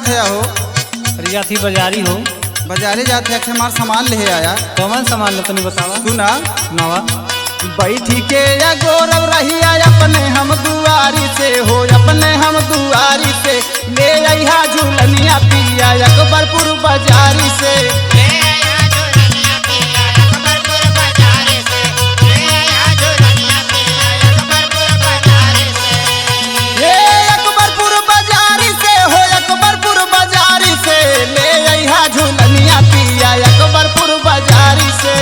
जात है हो? रिया थी बाजारी हो। बाजारे जाते हैं हमार सामान ले आया। कौन सामान लो तनी बतावा। सुना नवा बैठी के या गौरव रहिया अपने हम दुआरी से हो, अपने हम दुआरी से ले आइहा झूलनिया पिया अकबरपुर बाजारी से। अकबरपुर बाजारी से हो, अकबरपुर बाजारी से ले आइहा झूलनिया पिया अकबरपुर बाजारी से।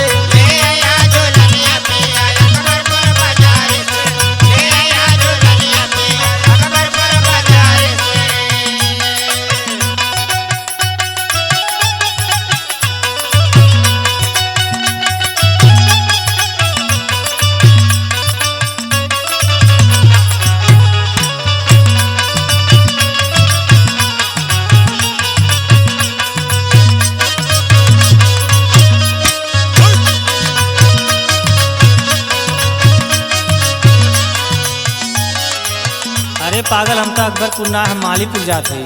अरे पागल, हम तो अकबरपुर ना हम मालीपुर जाते हैं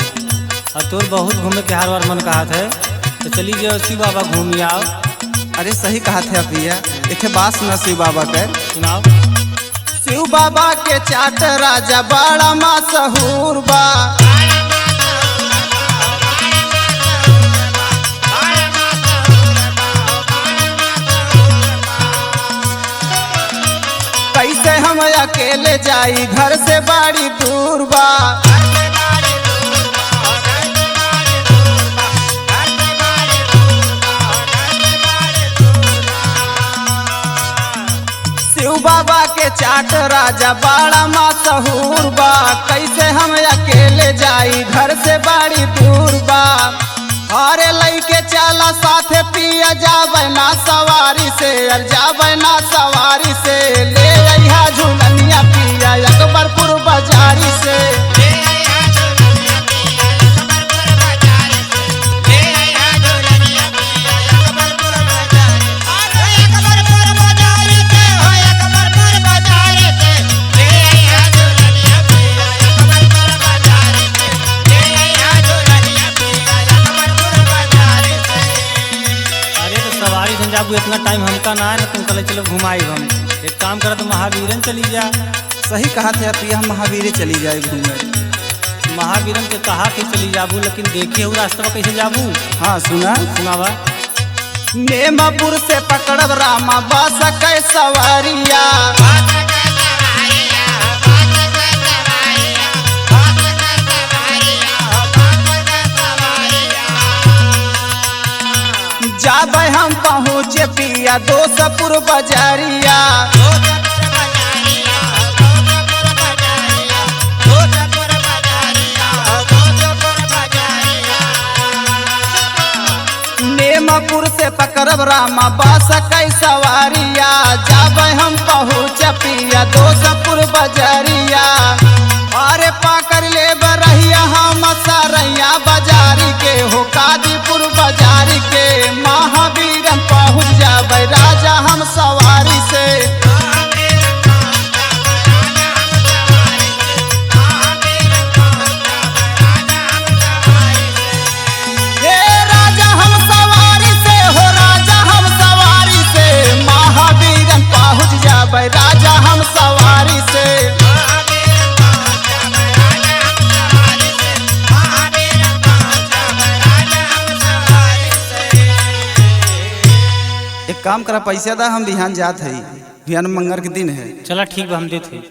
और तोर बहुत घूमे के हार वार मन कहा थे तो चली जाओ शिव बाबा घूम आओ। अरे सही कहा थे भैया, एक बात सुना शिव बाबा के। सुनाओ। शिव बाबा के चाट राजा बड़ा मशहूर बा। कैसे हम अकेले जाई घर से बड़ी दूर बा। शिव बाबा के चाट राजा बड़ा मशहूर बा। कैसे हम अकेले जाई घर से बड़ी दूर बा। अरे लइके चला साथे पिया जावे ना सवारी से, जावे ना सवारी से ले आइहा झूलनिया पिया अकबरपुर बाजारी से। जाबू इतना टाइम हमका ना है ना, तुम कल चलो घुमाई। हम एक काम करा तो महावीरन चली जा। सही कहा थे पिया, हम महावीर चली जाए घूमे। महावीरन के कहा कि चली जाबू, लेकिन देखिए वो रास्ता कैसे जाबू। हाँ सुना। सुनावा। नेमपुर से पकड़ब रामा बस कै सवारिया। जाबे हम पहुँचे पिया दोसपुर बाजारिया। नेमपुर से पकड़ब रामा बस कै सवारिया। जाबे हम पहुँचे पिया दोसपुर बाजारिया। अरे पकड़ ले बरहिया हम सरैया बाजारी के हो, कादीपुर बाजारी के महावीरन पहुँच जाबे राजा हम सवारी से। राजा हम सवारी से हो, राजा हम सवारी से महावीरन पहुँच जाबे राजा हम सवारी से। एक काम करा पैसा दा, हम बिहान जात है, बिहान मंगर के दिन है। चला ठीक बा, हम देते।